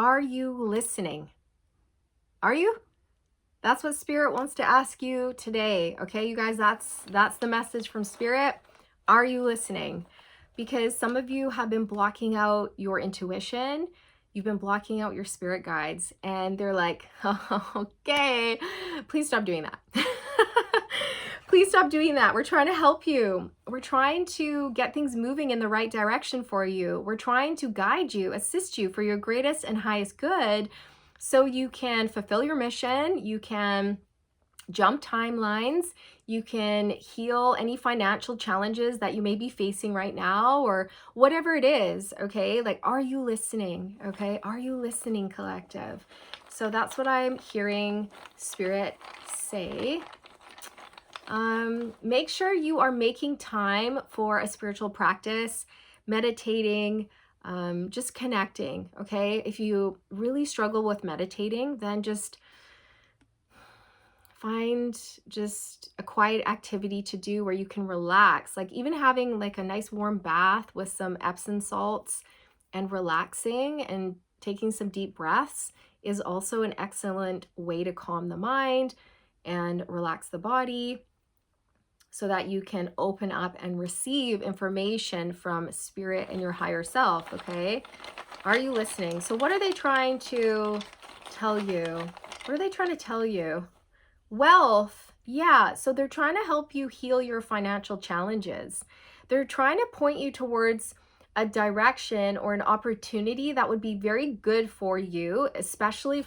Are you listening? Are you? That's what Spirit wants to ask you today. Okay, you guys, that's the message from Spirit. Are you listening? Because some of you have been blocking out your intuition. You've been blocking out your spirit guides, and they're like, oh, okay, please stop doing that. Please stop doing that. We're trying to help you. We're trying to get things moving in the right direction for you. We're trying to guide you, assist you for your greatest and highest good, so you can fulfill your mission. You can jump timelines. You can heal any financial challenges that you may be facing right now, or whatever it is. Okay, like, are you listening? Okay, are you listening, collective? So that's what I'm hearing Spirit say. Make sure you are making time for a spiritual practice, meditating, just connecting. Okay, if you really struggle with meditating, then just find just a quiet activity to do where you can relax. Like even having like a nice warm bath with some Epsom salts and relaxing and taking some deep breaths is also an excellent way to calm the mind and relax the body, so that you can open up and receive information from Spirit and your higher self. Okay, are you listening? So what are they trying to tell you? What are they trying to tell you? Wealth. Yeah, so they're trying to help you heal your financial challenges. They're trying to point you towards a direction or an opportunity that would be very good for you, especially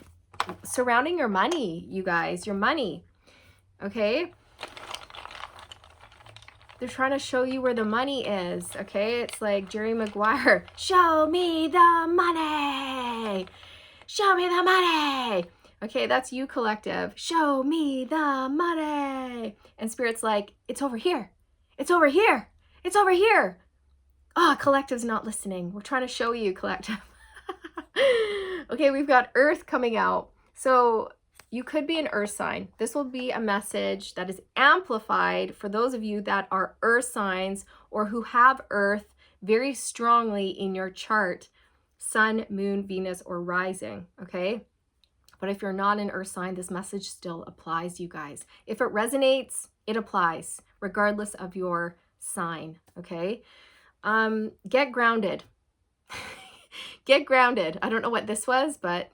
surrounding your money, you guys, your money. Okay, they're trying to show you where the money is. Okay, it's like Jerry Maguire, show me the money, show me the money. Okay, that's you, collective. Show me the money. And Spirit's like, it's over here. It's over here. It's over here. Ah, collective's not listening. We're trying to show you, collective. Okay, we've got Earth coming out. So you could be an Earth sign. This will be a message that is amplified for those of you that are Earth signs or who have Earth very strongly in your chart, Sun, Moon, Venus, or rising. Okay. But if you're not an Earth sign, this message still applies, you guys. If it resonates, it applies, regardless of your sign, okay? Get grounded. Get grounded. I don't know what this was, but,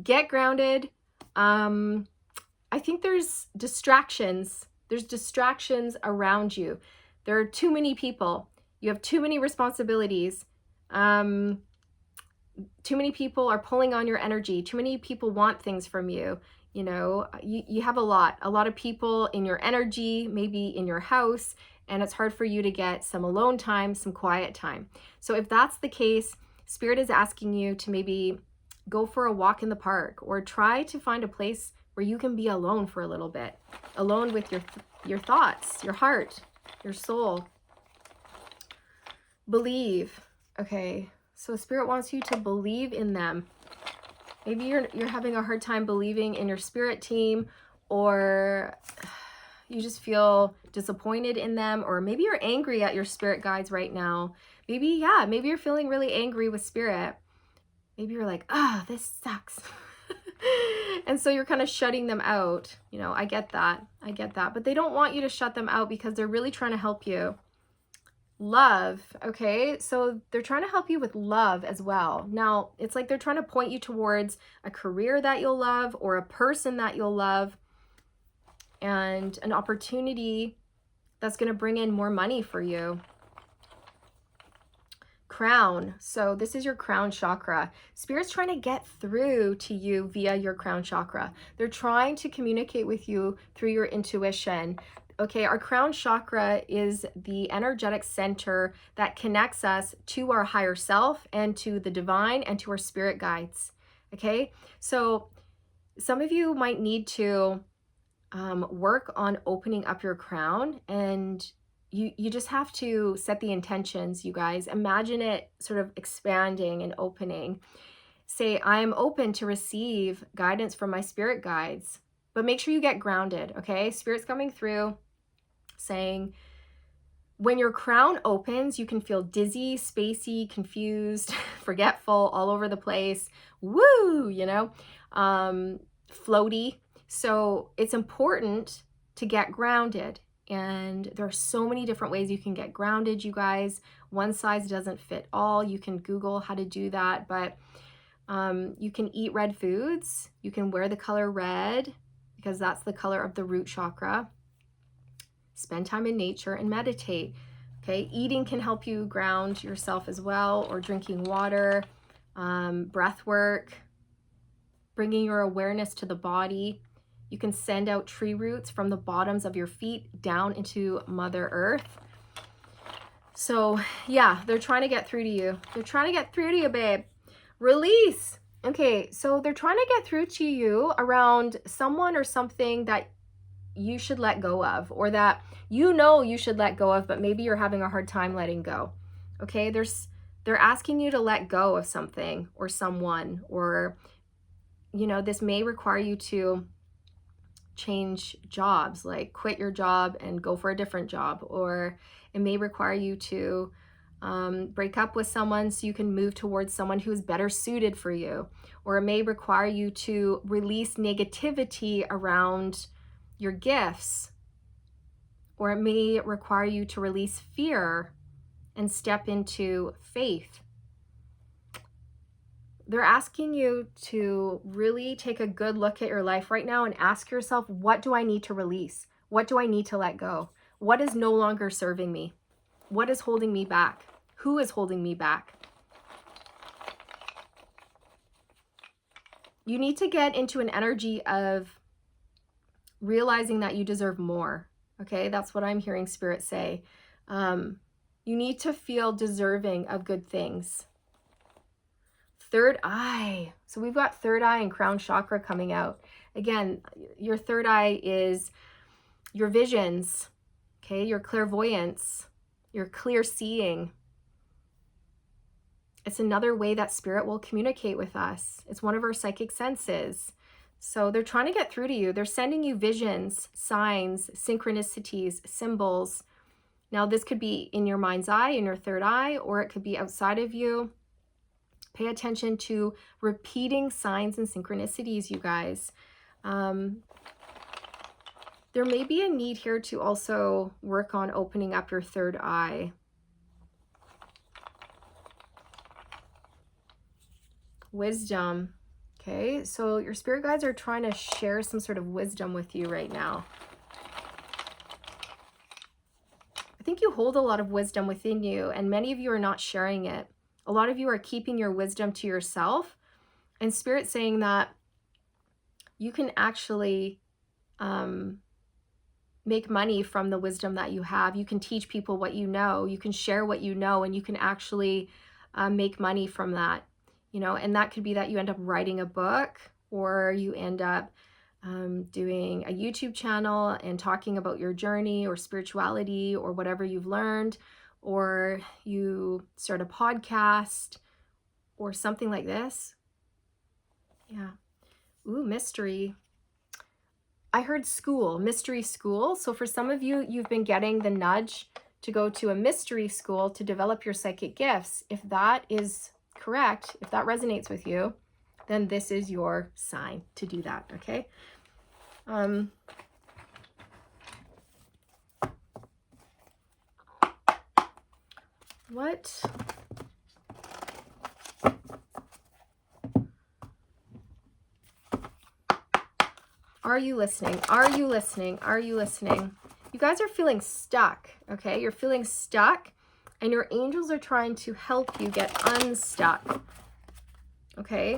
get grounded. I think there's distractions. There's distractions around you. There are too many people. You have too many responsibilities. Too many people are pulling on your energy. Too many people want things from you. You have a lot of people in your energy, maybe in your house, and it's hard for you to get some alone time, some quiet time. So if that's the case, Spirit is asking you to maybe go for a walk in the park, or try to find a place where you can be alone for a little bit, alone with your thoughts, your heart, your soul. Believe. Okay. So Spirit wants you to believe in them. Maybe you're having a hard time believing in your spirit team, or you just feel disappointed in them, or maybe you're angry at your spirit guides right now. Maybe you're feeling really angry with Spirit. Maybe you're like, this sucks. And so you're kind of shutting them out. I get that. But they don't want you to shut them out because they're really trying to help you. Love. Okay, so they're trying to help you with love as well. Now, it's like they're trying to point you towards a career that you'll love, or a person that you'll love, and an opportunity that's going to bring in more money for you. Crown. So this is your crown chakra. Spirit's trying to get through to you via your crown chakra. They're trying to communicate with you through your intuition. Okay, our crown chakra is the energetic center that connects us to our higher self and to the divine and to our spirit guides. Okay, so some of you might need to work on opening up your crown, and you just have to set the intentions, you guys. Imagine it sort of expanding and opening. Say, I'm open to receive guidance from my spirit guides, but make sure you get grounded, okay? Spirit's coming through saying, When your crown opens, you can feel dizzy, spacey, confused, forgetful, all over the place. Woo, you know, floaty. So it's important to get grounded. And there are so many different ways you can get grounded, you guys. One size doesn't fit all. You can Google how to do that, but you can eat red foods. You can wear the color red because that's the color of the root chakra. Spend time in nature and meditate. Okay, eating can help you ground yourself as well, or drinking water, breath work, bringing your awareness to the body. You can send out tree roots from the bottoms of your feet down into Mother Earth. So yeah, they're trying to get through to you. They're trying to get through to you, babe. Release. Okay, so they're trying to get through to you around someone or something that you should let go of, or that you know you should let go of, but maybe you're having a hard time letting go. Okay, they're asking you to let go of something or someone, or you know, this may require you to change jobs, like quit your job and go for a different job, or it may require you to break up with someone so you can move towards someone who is better suited for you, or it may require you to release negativity around your gifts, or it may require you to release fear and step into faith. They're asking you to really take a good look at your life right now and ask yourself, what do I need to release? What do I need to let go? What is no longer serving me? What is holding me back? Who is holding me back? You need to get into an energy of realizing that you deserve more. Okay, that's what I'm hearing Spirit say. You need to feel deserving of good things. Third eye. So we've got third eye and crown chakra coming out. Again, your third eye is your visions, okay, your clairvoyance, your clear seeing. It's another way that Spirit will communicate with us. It's one of our psychic senses. So they're trying to get through to you. They're sending you visions, signs, synchronicities, symbols. Now, this could be in your mind's eye, in your third eye, or it could be outside of you. Pay attention to repeating signs and synchronicities, you guys. There may be a need here to also work on opening up your third eye. Wisdom. Okay, so your spirit guides are trying to share some sort of wisdom with you right now. I think you hold a lot of wisdom within you, and many of you are not sharing it. A lot of you are keeping your wisdom to yourself, and Spirit's saying that you can actually make money from the wisdom that you have. You can teach people what you know. You can share what you know, and you can actually make money from that. You know, and that could be that you end up writing a book, or you end up doing a YouTube channel and talking about your journey or spirituality or whatever you've learned, or you start a podcast or something like this. Yeah. Ooh, mystery. I heard school, mystery school. So for some of you, you've been getting the nudge to go to a mystery school to develop your psychic gifts. If that is correct, if that resonates with you, then this is your sign to do that, okay? What? Are you listening? Are you listening? Are you listening? You guys are feeling stuck, okay? You're feeling stuck, and your angels are trying to help you get unstuck, okay?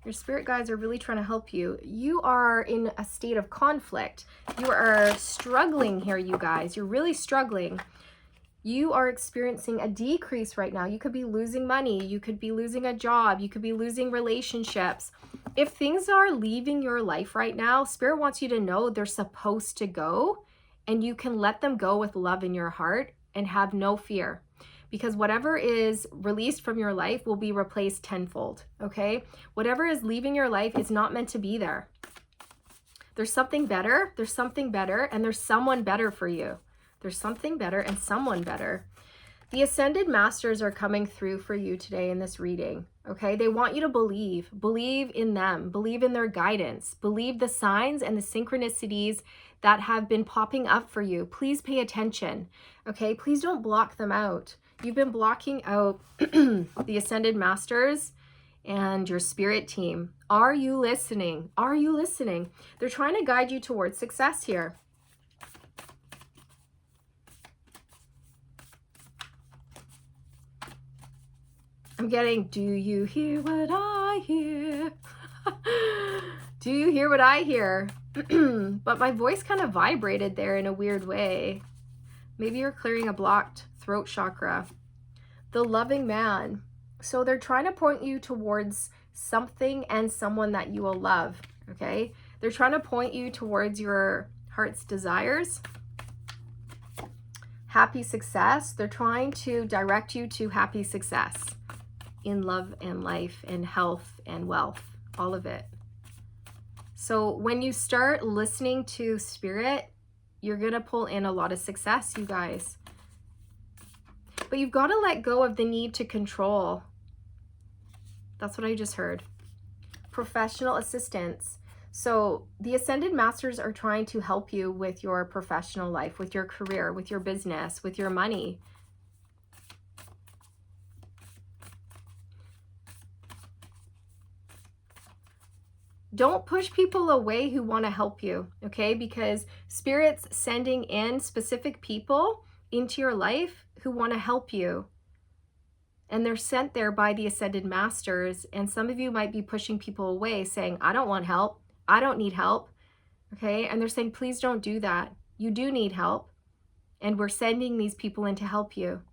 Your spirit guides are really trying to help you. You are in a state of conflict. You are struggling here, you guys. You're really struggling. You are experiencing a decrease right now. You could be losing money. You could be losing a job. You could be losing relationships. If things are leaving your life right now, Spirit wants you to know they're supposed to go, and you can let them go with love in your heart and have no fear, because whatever is released from your life will be replaced tenfold, okay? Whatever is leaving your life is not meant to be there. There's something better, and there's someone better for you, There's something better and someone better. The Ascended Masters are coming through for you today in this reading, okay? They want you to believe in them, believe in their guidance, believe the signs and the synchronicities that have been popping up for you. Please pay attention, okay? Please don't block them out. You've been blocking out the Ascended Masters and your spirit team. Are you listening? Are you listening? They're trying to guide you towards success here. I'm getting, do you hear what I hear? Do you hear what I hear? But my voice kind of vibrated there in a weird way. Maybe you're clearing a blocked throat chakra. The loving man. So they're trying to point you towards something and someone that you will love, okay? They're trying to point you towards your heart's desires. Happy success. They're trying to direct you to happy success in love and life and health and wealth, all of it. So when you start listening to spirit, you're going to pull in a lot of success, you guys. But you've got to let go of the need to control. That's what I just heard. Professional assistance. So the Ascended Masters are trying to help you with your professional life, with your career, with your business, with your money. Don't push people away who want to help you, okay? Because Spirit's sending in specific people into your life who want to help you. And they're sent there by the Ascended Masters. And some of you might be pushing people away saying, I don't want help. I don't need help, okay? And they're saying, please don't do that. You do need help. And we're sending these people in to help you.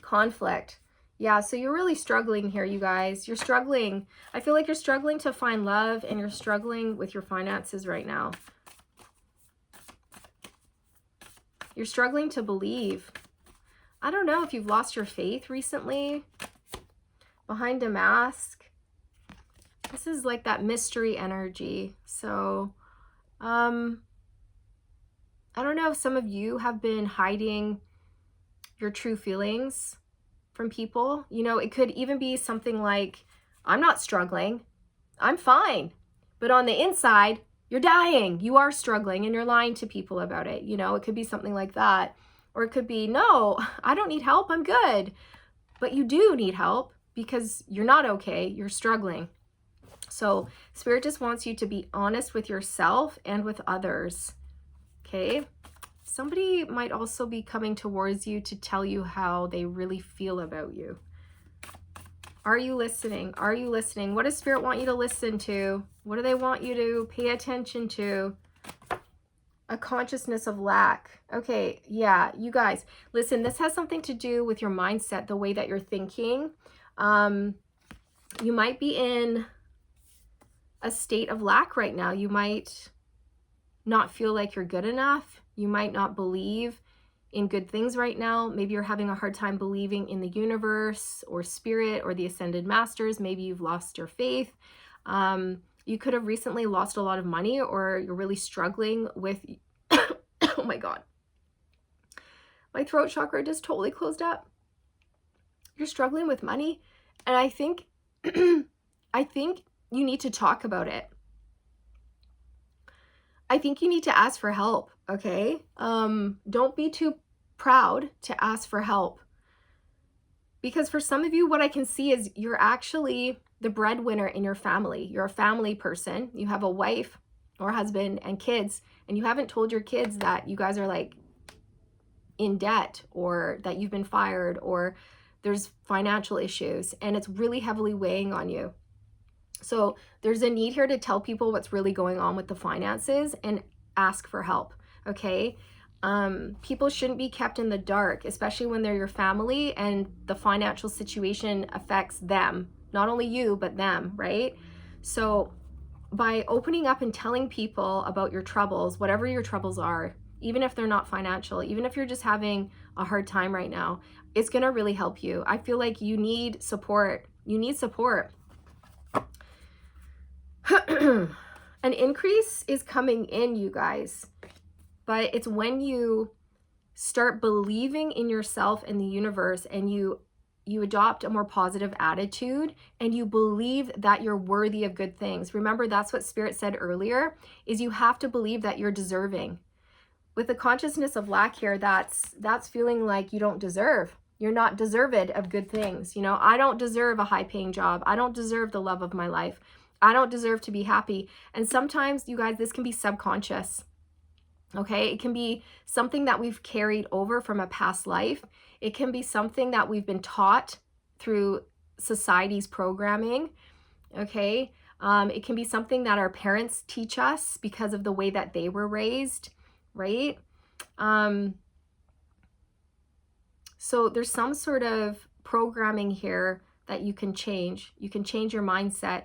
Conflict. Yeah, so you're really struggling here, you guys. You're struggling. I feel like you're struggling to find love and you're struggling with your finances right now. You're struggling to believe. I don't know if you've lost your faith recently. Behind a mask. This is like that mystery energy. So, I don't know if some of you have been hiding your true feelings from people. You know, it could even be something like, I'm not struggling, I'm fine. But on the inside, you're dying. You are struggling and you're lying to people about it. You know, it could be something like that. Or it could be, no, I don't need help, I'm good. But you do need help because you're not okay, you're struggling. So Spirit just wants you to be honest with yourself and with others, okay? Somebody might also be coming towards you to tell you how they really feel about you. Are you listening? Are you listening? What does Spirit want you to listen to? What do they want you to pay attention to? A consciousness of lack. Okay, yeah, you guys, listen, this has something to do with your mindset, the way that you're thinking. You might be in a state of lack right now. You might not feel like you're good enough. You might not believe in good things right now. Maybe you're having a hard time believing in the universe or spirit or the Ascended Masters. Maybe you've lost your faith. You could have recently lost a lot of money, or you're really struggling with, oh my God, my throat chakra just totally closed up. You're struggling with money. And I think, I think you need to talk about it. I think you need to ask for help, okay? Don't be too proud to ask for help. Because for some of you, what I can see is you're actually the breadwinner in your family. You're a family person. You have a wife or husband and kids, and you haven't told your kids that you guys are like in debt, or that you've been fired, or there's financial issues, and it's really heavily weighing on you. So there's a need here to tell people what's really going on with the finances and ask for help, okay? People shouldn't be kept in the dark, especially when they're your family and the financial situation affects them, not only you, but them, right? So by opening up and telling people about your troubles, whatever your troubles are, even if they're not financial, even if you're just having a hard time right now, it's gonna really help you. I feel like you need support. You need support. An increase is coming in, you guys. but it's when you start believing in yourself and the universe, and you adopt a more positive attitude, and you believe that you're worthy of good things. Remember, that's what Spirit said earlier, is you have to believe that you're deserving. With the consciousness of lack here, that's feeling like you don't deserve. You're not deserved of good things. You know, I don't deserve a high-paying job. I don't deserve the love of my life. I don't deserve to be happy. And sometimes, you guys, this can be subconscious. Okay, it can be something that we've carried over from a past life. It can be something that we've been taught through society's programming. Okay, it can be something that our parents teach us because of the way that they were raised, right? So there's some sort of programming here that you can change. You can change your mindset.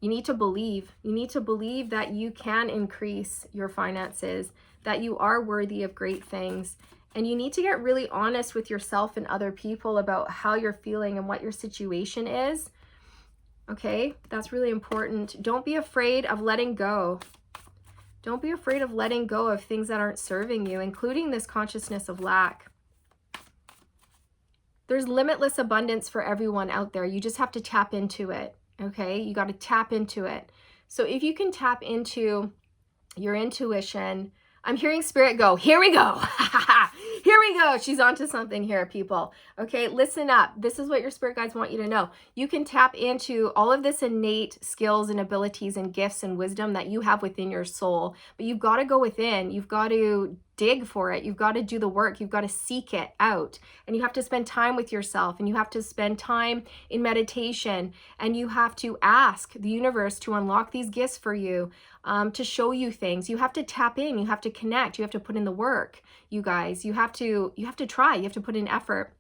You need to believe. You need to believe that you can increase your finances, that you are worthy of great things. And you need to get really honest with yourself and other people about how you're feeling and what your situation is. Okay, that's really important. Don't be afraid of letting go. Don't be afraid of letting go of things that aren't serving you, including this consciousness of lack. There's limitless abundance for everyone out there. You just have to tap into it. Okay, you got to tap into it. So if you can tap into your intuition, I'm hearing Spirit go, here we go. Here we go. She's onto something here, people. Okay, listen up. This is what your spirit guides want you to know. You can tap into all of this innate skills and abilities and gifts and wisdom that you have within your soul, but you've got to go within. You've got to dig for it. You've got to do the work. You've got to seek it out, and you have to spend time with yourself, and you have to spend time in meditation, and you have to ask the universe to unlock these gifts for you, to show you things. You have to tap in. You have to connect. You have to put in the work. You guys, you have to try. You have to put in effort.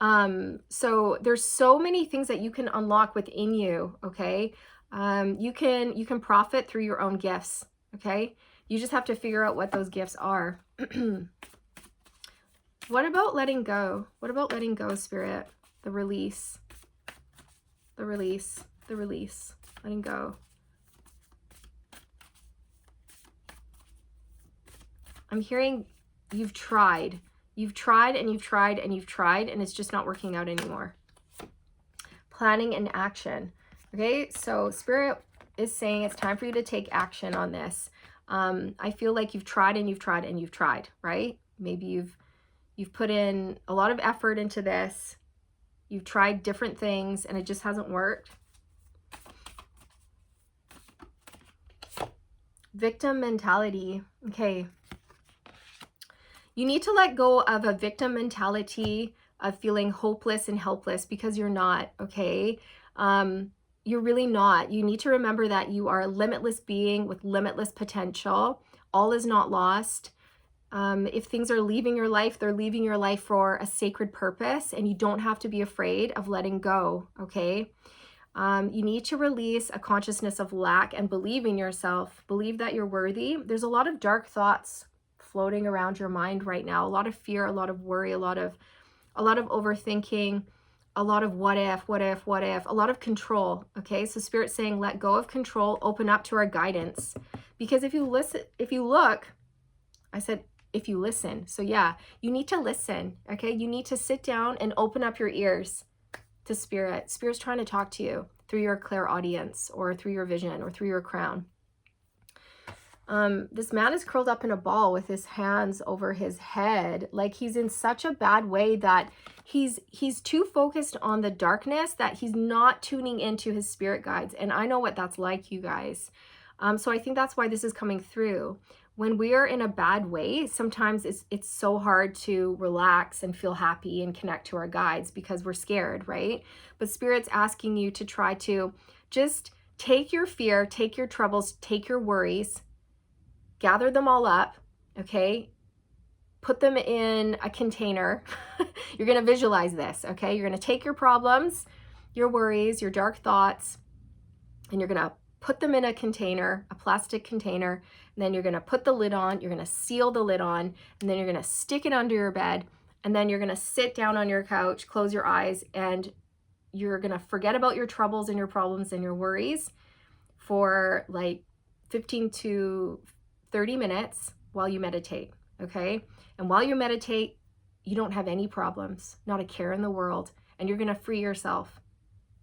So there's so many things that you can unlock within you. Okay, you can profit through your own gifts. Okay, you just have to figure out what those gifts are. What about letting go? What about letting go, Spirit? The release, the release, the release, letting go. I'm hearing you've tried and you've tried and you've tried, and it's just not working out anymore. Planning and action. Okay, so Spirit is saying it's time for you to take action on this. I feel like you've tried and you've tried and you've tried, right? Maybe you've put in a lot of effort into this. You've tried different things and it just hasn't worked. Victim mentality. Okay. You need to let go of a victim mentality of feeling hopeless and helpless, because you're not, okay? You're really not. You need to remember that you are a limitless being with limitless potential. All is not lost. If things are leaving your life, they're leaving your life for a sacred purpose, and you don't have to be afraid of letting go, okay? You need to release a consciousness of lack and believe in yourself. Believe that you're worthy. There's a lot of dark thoughts floating around your mind right now, a lot of fear, a lot of worry, a lot of overthinking, a lot of what if, a lot of control. Okay, so Spirit's saying let go of control, open up to our guidance. Because if you look, I said if you listen. So yeah, you need to listen. Okay, you need to sit down and open up your ears to Spirit. Spirit's trying to talk to you through your clairaudience, or through your vision, or through your crown. This man is curled up in a ball with his hands over his head, like he's in such a bad way that he's too focused on the darkness that he's not tuning into his spirit guides. And I know what that's like, you guys. So I think that's why this is coming through. When we are in a bad way, sometimes it's so hard to relax and feel happy and connect to our guides because we're scared, right? But Spirit's asking you to try to just take your fear, take your troubles, take your worries, gather them all up, okay? Put them in a container. You're going to visualize this, okay? You're going to take your problems, your worries, your dark thoughts, and you're going to put them in a container, a plastic container, and then you're going to put the lid on, you're going to seal the lid on, and then you're going to stick it under your bed, and then you're going to sit down on your couch, close your eyes, and you're going to forget about your troubles and your problems and your worries for like 15 to 30 minutes, while you meditate, okay? And while you meditate, you don't have any problems, not a care in the world, and you're going to free yourself,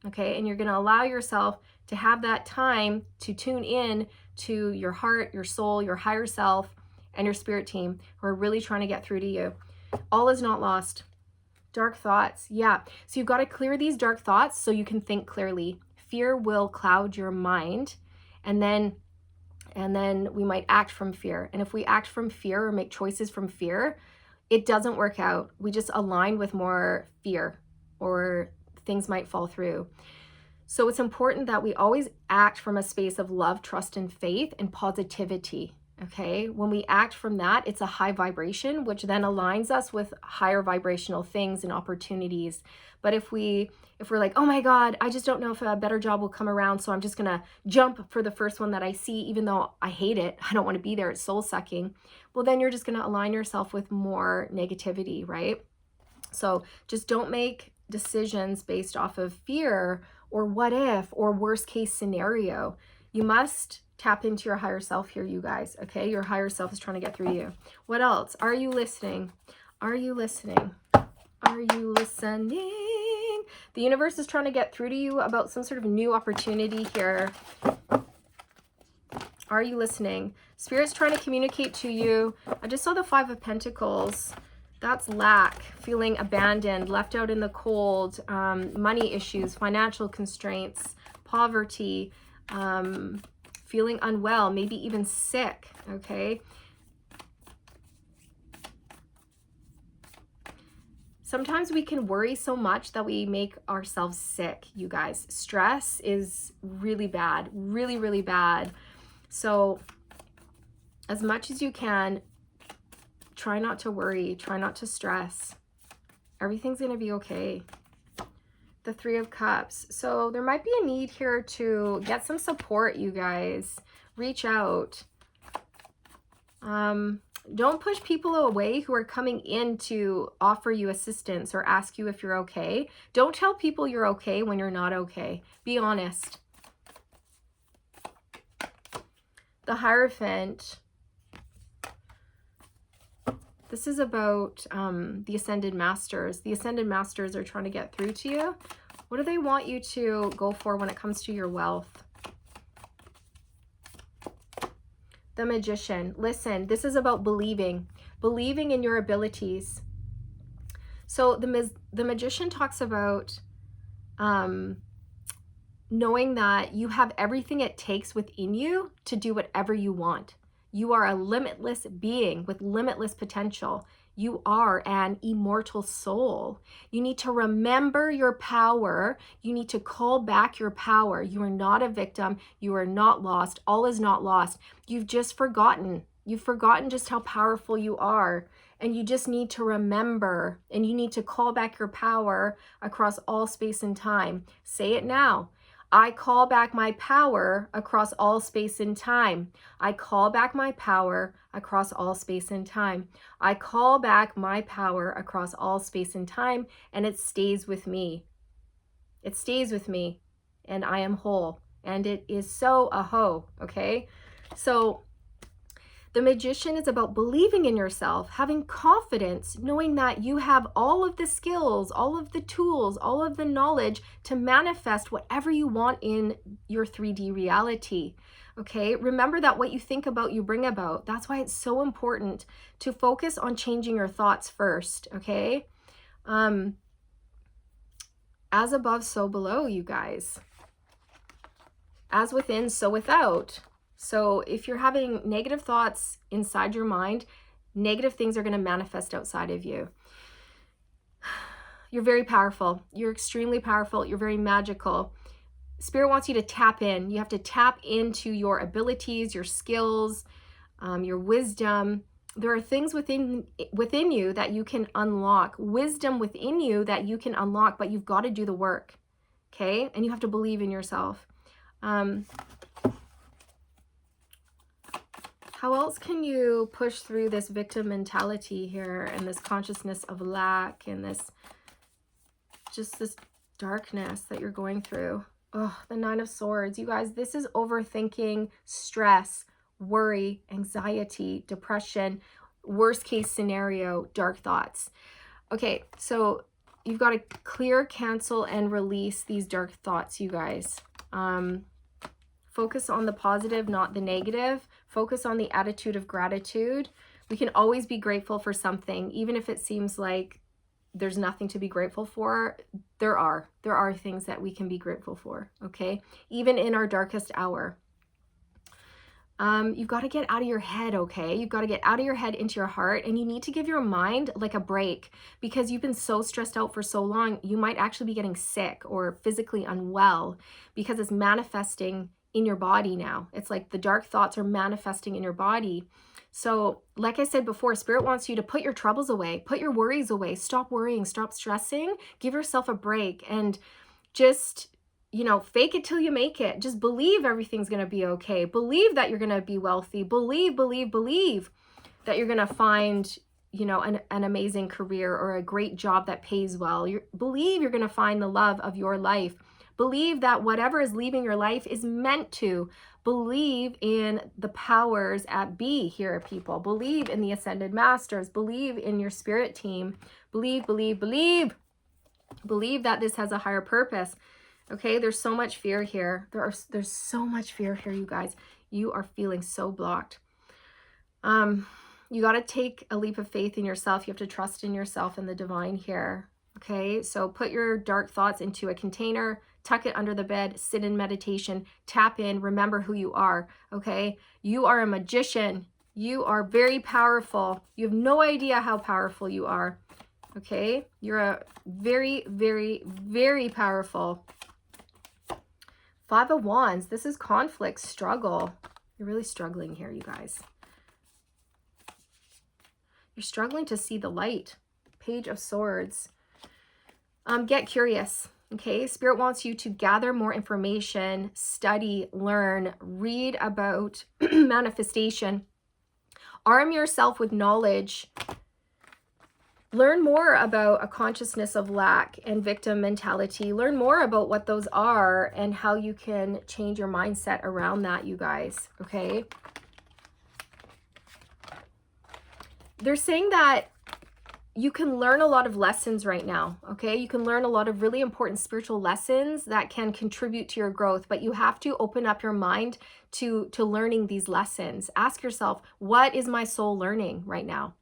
okay? And you're going to allow yourself to have that time to tune in to your heart, your soul, your higher self, and your spirit team who are really trying to get through to you. All is not lost. Dark thoughts, yeah. So you've got to clear these dark thoughts so you can think clearly. Fear will cloud your mind, and then we might act from fear. And if we act from fear or make choices from fear, it doesn't work out. We just align with more fear, or things might fall through. So it's important that we always act from a space of love, trust, and faith and positivity. Okay, when we act from that, it's a high vibration, which then aligns us with higher vibrational things and opportunities. But if we're like, oh my God, I just don't know if a better job will come around, so I'm just gonna jump for the first one that I see, even though I hate it, I don't want to be there, it's soul sucking. Well, then you're just gonna align yourself with more negativity, right? So just don't make decisions based off of fear or what if or worst case scenario. You must tap into your higher self here, you guys, okay? Your higher self is trying to get through you. What else? Are you listening? Are you listening? Are you listening? The universe is trying to get through to you about some sort of new opportunity here. Are you listening? Spirit's trying to communicate to you. I just saw the 5 of Pentacles. That's lack, feeling abandoned, left out in the cold, money issues, financial constraints, poverty, feeling unwell, maybe even sick, okay? Sometimes we can worry so much that we make ourselves sick, you guys. Stress is really bad, really, really bad. So as much as you can, try not to worry, try not to stress. Everything's going to be okay. The 3 of Cups. So there might be a need here to get some support, you guys. Reach out. Don't push people away who are coming in to offer you assistance or ask you if you're okay. Don't tell people you're okay when you're not okay. Be honest. The Hierophant. This is about the Ascended Masters. The Ascended Masters are trying to get through to you. What do they want you to go for when it comes to your wealth? The Magician. Listen, this is about believing in your abilities. So the Magician talks about knowing that you have everything it takes within you to do whatever you want. You are a limitless being with limitless potential. You are an immortal soul. You need to remember your power. You need to call back your power. You are not a victim. You are not lost. All is not lost. You've just forgotten. You've forgotten just how powerful you are. And you just need to remember, and you need to call back your power across all space and time. Say it now. I call back my power across all space and time. I call back my power across all space and time. I call back my power across all space and time, and it stays with me. It stays with me, and I am whole. And it is so aho, okay? So the Magician is about believing in yourself, having confidence, knowing that you have all of the skills, all of the tools, all of the knowledge to manifest whatever you want in your 3D reality. Okay, remember that what you think about, you bring about. That's why it's so important to focus on changing your thoughts first, okay? As above, so below, you guys. As within, so without. So if you're having negative thoughts inside your mind, negative things are going to manifest outside of you. You're very powerful. You're extremely powerful. You're very magical. Spirit wants you to tap in. You have to tap into your abilities, your skills, your wisdom. There are things within you that you can unlock, wisdom within you that you can unlock, but you've got to do the work, okay? And you have to believe in yourself. How else can you push through this victim mentality here and this consciousness of lack and this darkness that you're going through? Oh, the 9 of Swords. You guys, this is overthinking, stress, worry, anxiety, depression, worst case scenario, dark thoughts. Okay, so you've got to clear, cancel, and release these dark thoughts, you guys. Focus on the positive, not the negative. Focus on the attitude of gratitude. We can always be grateful for something, even if it seems like there's nothing to be grateful for. There are things that we can be grateful for, okay? Even in our darkest hour. You've got to get out of your head, okay? You've got to get out of your head into your heart, and you need to give your mind like a break, because you've been so stressed out for so long. You might actually be getting sick or physically unwell because it's manifesting in your body now. It's like the dark thoughts are manifesting in your body. So like I said before, Spirit wants you to put your troubles away, put your worries away, stop worrying, stop stressing, give yourself a break, and just, you know, fake it till you make it. Just believe everything's going to be okay. Believe that you're going to be wealthy. Believe that you're going to find, you know, an amazing career or a great job that pays well. Believe you're going to find the love of your life. Believe that whatever is leaving your life is meant to. Believe in the powers at be here, people. Believe in the ascended masters. Believe in your spirit team. Believe that this has a higher purpose. Okay, there's so much fear here. There's so much fear here, you guys. You are feeling so blocked. You got to take a leap of faith in yourself. You have to trust in yourself and the divine here. Okay, so put your dark thoughts into a container, tuck it under the bed, sit in meditation, tap in, remember who you are. Okay, you are a magician. You are very powerful. You have no idea how powerful you are. Okay, you're a very, very, very powerful. Five of Wands. This is conflict, struggle. You're really struggling here, you guys. You're struggling to see the light. Page of Swords. Get curious, okay? Spirit wants you to gather more information, study, learn, read about manifestation. Arm yourself with knowledge. Learn more about a consciousness of lack and victim mentality. Learn more about what those are and how you can change your mindset around that, you guys, okay? They're saying that you can learn a lot of lessons right now, okay? You can learn a lot of really important spiritual lessons that can contribute to your growth, but you have to open up your mind to learning these lessons. Ask yourself, what is my soul learning right now?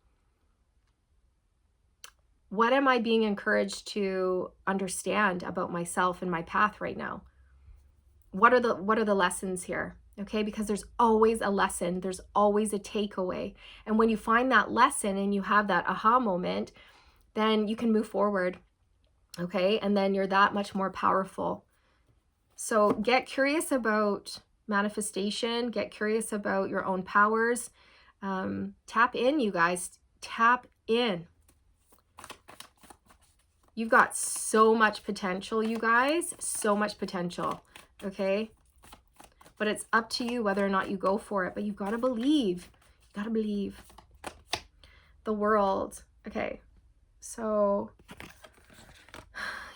What am I being encouraged to understand about myself and my path right now? What are the lessons here? Okay, because there's always a lesson, there's always a takeaway. And when you find that lesson and you have that aha moment, then you can move forward. Okay, and then you're that much more powerful. So get curious about manifestation, get curious about your own powers. Tap in, you guys, tap in. You've got so much potential, you guys, so much potential, okay? But it's up to you whether or not you go for it, but you've got to believe. You got to believe. The World. Okay, so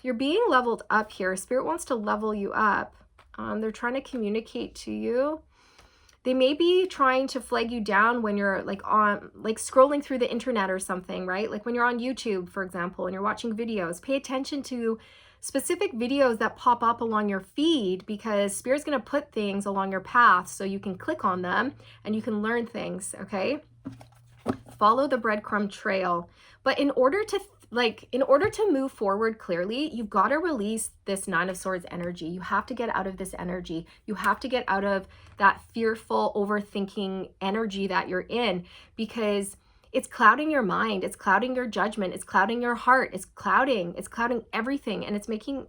you're being leveled up here. Spirit wants to level you up. They're trying to communicate to you. They may be trying to flag you down when you're like scrolling through the internet or something, right? Like when you're on YouTube, for example, and you're watching videos. Pay attention to specific videos that pop up along your feed, because Spirit's going to put things along your path so you can click on them and you can learn things, okay? Follow the breadcrumb trail. But in order to move forward clearly, you've got to release this Nine of Swords energy. You have to get out of this energy. You have to get out of that fearful, overthinking energy that you're in, because it's clouding your mind. It's clouding your judgment. It's clouding your heart. It's clouding everything. And it's making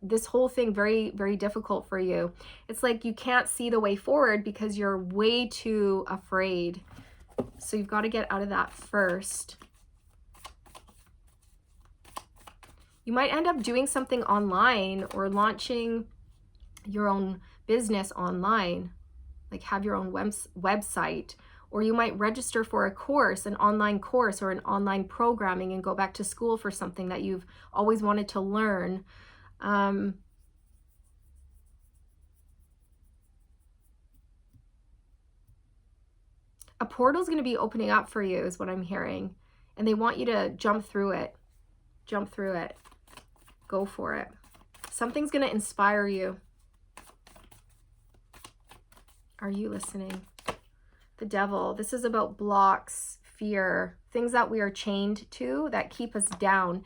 this whole thing very, very difficult for you. It's like you can't see the way forward because you're way too afraid. So you've got to get out of that first. You might end up doing something online or launching your own business online, like have your own website, or you might register for a course, an online course or an online programming, and go back to school for something that you've always wanted to learn. A portal is going to be opening up for you is what I'm hearing. And they want you to jump through it. Jump through it. Go for it. Something's going to inspire you. Are you listening? The devil. This is about blocks, fear, things that we are chained to that keep us down.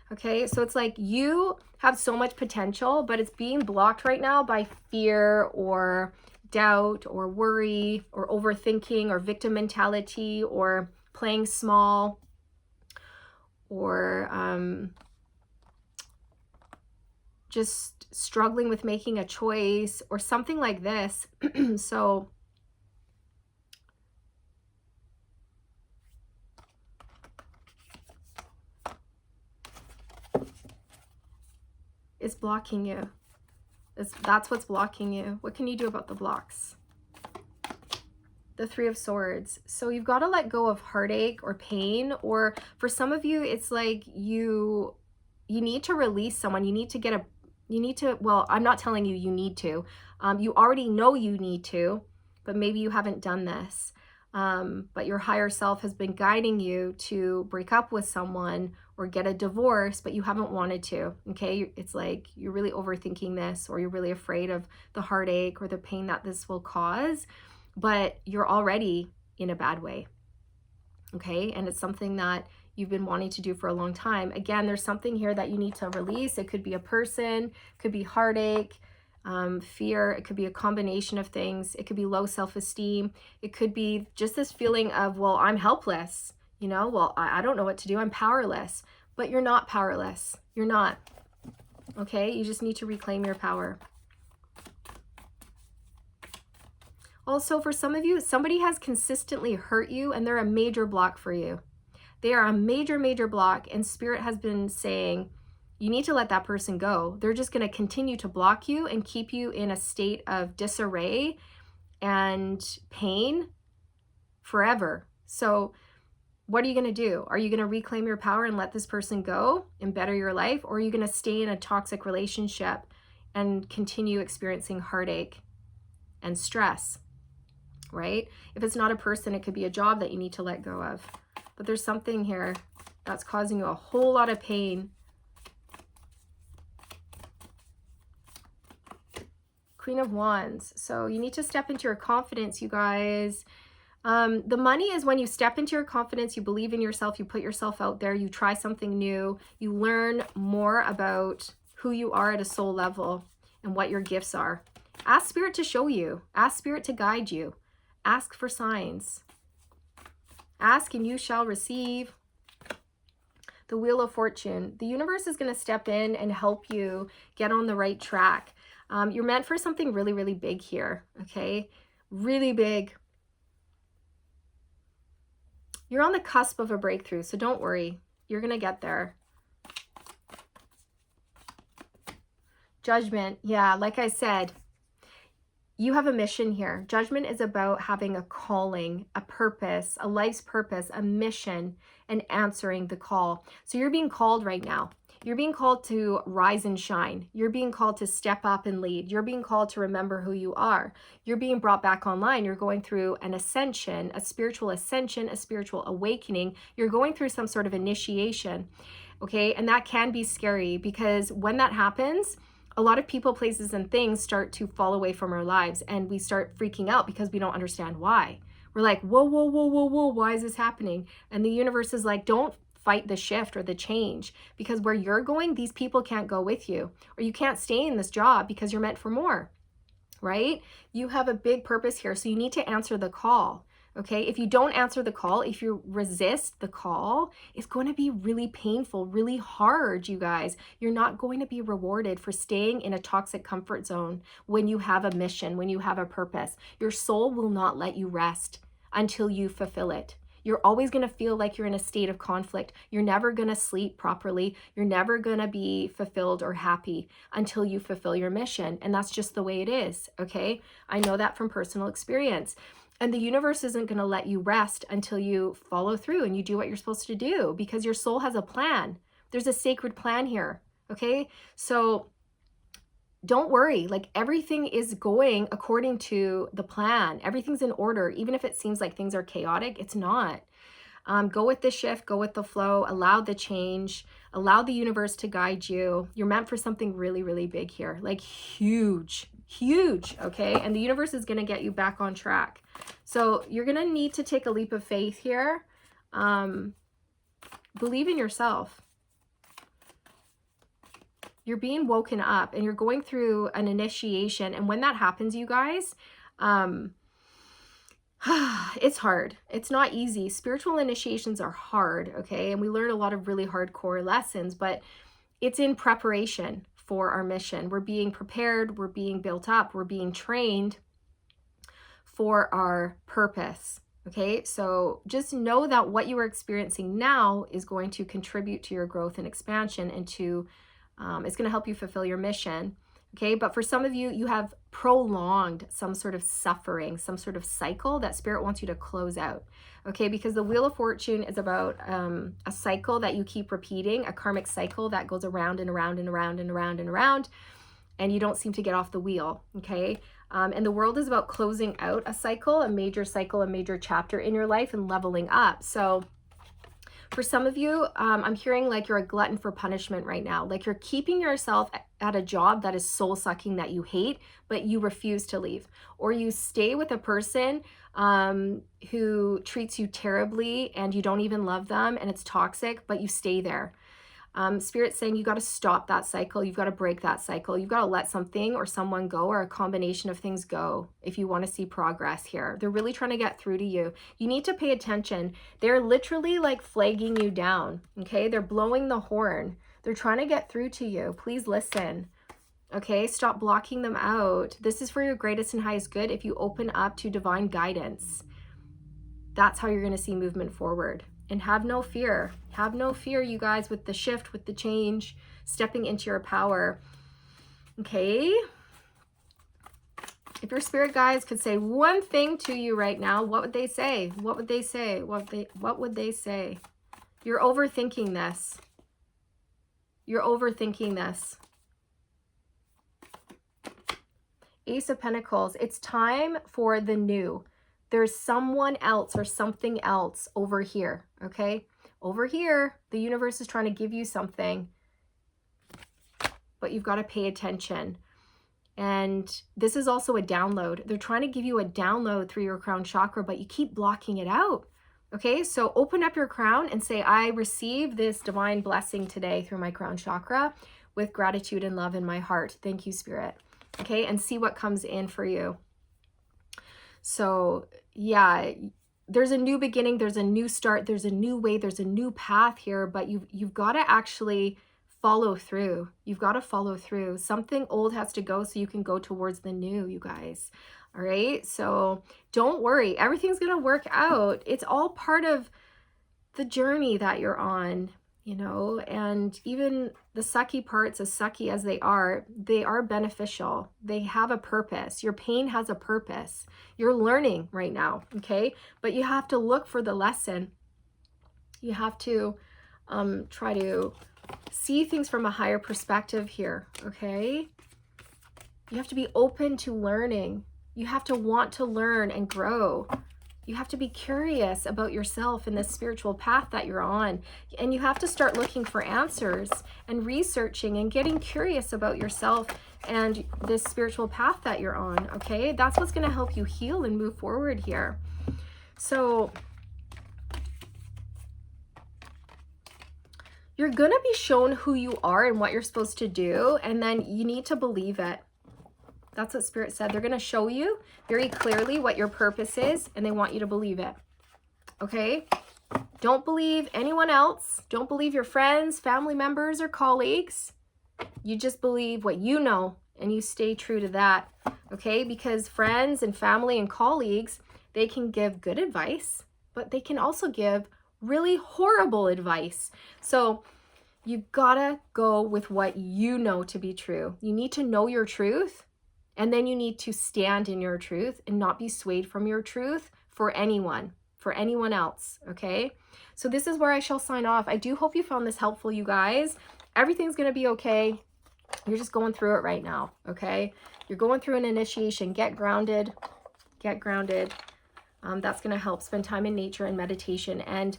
Okay, so it's like you have so much potential, but it's being blocked right now by fear or doubt or worry or overthinking or victim mentality or playing small or just struggling with making a choice or something like this. So it's blocking you. That's what's blocking you. What can you do about the blocks? The Three of Swords. So you've got to let go of heartache or pain, or for some of you, it's like you need to release someone. You need to, well, I'm not telling you you need to. You already know you need to, but maybe you haven't done this. But your higher self has been guiding you to break up with someone or get a divorce, but you haven't wanted to, okay? It's like you're really overthinking this, or you're really afraid of the heartache or the pain that this will cause, but you're already in a bad way, okay? And it's something that you've been wanting to do for a long time. Again, there's something here that you need to release. It could be a person, could be heartache, fear. It could be a combination of things. It could be low self-esteem. It could be just this feeling of, well, I'm helpless. You know, well, I don't know what to do. I'm powerless. But you're not powerless. You're not. Okay? You just need to reclaim your power. Also, for some of you, somebody has consistently hurt you and they're a major block for you. They are a major, major block, and Spirit has been saying, you need to let that person go. They're just going to continue to block you and keep you in a state of disarray and pain forever. So what are you going to do? Are you going to reclaim your power and let this person go and better your life? Or are you going to stay in a toxic relationship and continue experiencing heartache and stress, right? If it's not a person, it could be a job that you need to let go of. But there's something here that's causing you a whole lot of pain. Queen of Wands. So you need to step into your confidence, you guys. The money is when you step into your confidence, you believe in yourself, you put yourself out there, you try something new, you learn more about who you are at a soul level and what your gifts are. Ask Spirit to show you. Ask Spirit to guide you. Ask for signs. Ask and you shall receive. The Wheel of Fortune. The universe is going to step in and help you get on the right track. You're meant for something really, really big here, okay? Really big. You're on the cusp of a breakthrough, so don't worry. You're going to get there. Judgment. Yeah, like I said, you have a mission here. Judgment is about having a calling, a purpose, a life's purpose, a mission, and answering the call. So you're being called right now. You're being called to rise and shine. You're being called to step up and lead. You're being called to remember who you are. You're being brought back online. You're going through an ascension, a spiritual awakening. You're going through some sort of initiation, okay? And that can be scary because when that happens, a lot of people, places, and things start to fall away from our lives, and we start freaking out because we don't understand why. We're like, whoa, whoa, whoa, whoa, whoa, why is this happening? And the universe is like, don't fight the shift or the change, because where you're going, these people can't go with you, or you can't stay in this job because you're meant for more, right? You have a big purpose here, so you need to answer the call. Okay, if you don't answer the call, if you resist the call, it's going to be really painful, really hard, you guys. You're not going to be rewarded for staying in a toxic comfort zone when you have a mission, when you have a purpose. Your soul will not let you rest until you fulfill it. You're always going to feel like you're in a state of conflict. You're never going to sleep properly. You're never going to be fulfilled or happy until you fulfill your mission. And that's just the way it is, okay? I know that from personal experience. And the universe isn't going to let you rest until you follow through and you do what you're supposed to do, because your soul has a plan. There's a sacred plan here, okay? So don't worry, like everything is going according to the plan. Everything's in order. Even if it seems like things are chaotic, it's not. Go with the shift, go with the flow, allow the change, allow the universe to guide you. You're meant for something really, really big here, like huge, huge, okay? And the universe is going to get you back on track. So you're going to need to take a leap of faith here. Believe in yourself. You're being woken up and you're going through an initiation. And when that happens, you guys, it's hard. It's not easy. Spiritual initiations are hard, okay? And we learn a lot of really hardcore lessons, but it's in preparation for our mission. We're being prepared, we're being built up, we're being trained for our purpose, okay? So just know that what you are experiencing now is going to contribute to your growth and expansion, and to it's going to help you fulfill your mission. Okay, but for some of you, you have prolonged some sort of suffering, some sort of cycle that Spirit wants you to close out. Okay, because the Wheel of Fortune is about a cycle that you keep repeating, a karmic cycle that goes around and around and around and around and around, and you don't seem to get off the wheel. Okay, and the world is about closing out a cycle, a major chapter in your life, and leveling up. So for some of you, I'm hearing like you're a glutton for punishment right now. Like you're keeping yourself at a job that is soul-sucking, that you hate, but you refuse to leave. Or you stay with a person who treats you terribly and you don't even love them and it's toxic, but you stay there. Spirit's saying you got to stop that cycle. You've got to break that cycle. You've got to let something or someone go, or a combination of things go, if you want to see progress here. They're really trying to get through to you. You need to pay attention. They're literally like flagging you down. Okay. They're blowing the horn. They're trying to get through to you. Please listen. Okay. Stop blocking them out. This is for your greatest and highest good. If you open up to divine guidance, that's how you're going to see movement forward. And have no fear. Have no fear, you guys, with the shift, with the change, stepping into your power. Okay? If your spirit guides could say one thing to you right now, what would they say? What would they say? What would they say? You're overthinking this. You're overthinking this. Ace of Pentacles. It's time for the new. There's someone else or something else over here, okay? Over here, the universe is trying to give you something, but you've got to pay attention. And this is also a download. They're trying to give you a download through your crown chakra, but you keep blocking it out, okay? So open up your crown and say, I receive this divine blessing today through my crown chakra with gratitude and love in my heart. Thank you, Spirit, okay? And see what comes in for you. So yeah, there's a new beginning, there's a new start, there's a new way, there's a new path here, but you've got to actually follow through. You've got to follow through. Something old has to go so you can go towards the new, you guys. All right. So don't worry. Everything's going to work out. It's all part of the journey that you're on, you know, and even the sucky parts, as sucky as they are beneficial. They have a purpose. Your pain has a purpose. You're learning right now. Okay. But you have to look for the lesson. You have to try to see things from a higher perspective here, okay? You have to be open to learning. You have to want to learn and grow. You have to be curious about yourself and this spiritual path that you're on. And you have to start looking for answers and researching and getting curious about yourself and this spiritual path that you're on, okay? That's what's going to help you heal and move forward here. So you're going to be shown who you are and what you're supposed to do, and then you need to believe it. That's what Spirit said. They're going to show you very clearly what your purpose is, and they want you to believe it. Okay? Don't believe anyone else. Don't believe your friends, family members, or colleagues. You just believe what you know, and you stay true to that. Okay? Because friends and family and colleagues, they can give good advice, but they can also give really horrible advice. So you've got to go with what you know to be true. You need to know your truth, and then you need to stand in your truth and not be swayed from your truth for anyone else, okay? So this is where I shall sign off. I do hope you found this helpful, you guys. Everything's going to be okay. You're just going through it right now, okay? You're going through an initiation. Get grounded. Get grounded. That's going to help. Spend time in nature and meditation, and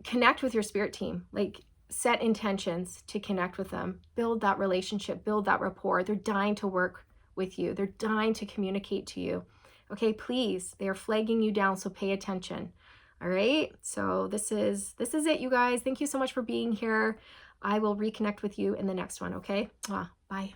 connect with your spirit team. Like, set intentions to connect with them. Build that relationship. Build that rapport. They're dying to work with you. They're dying to communicate to you. Okay, please. They are flagging you down, so pay attention. All right. So this is it, you guys. Thank you so much for being here. I will reconnect with you in the next one. Okay. Bye.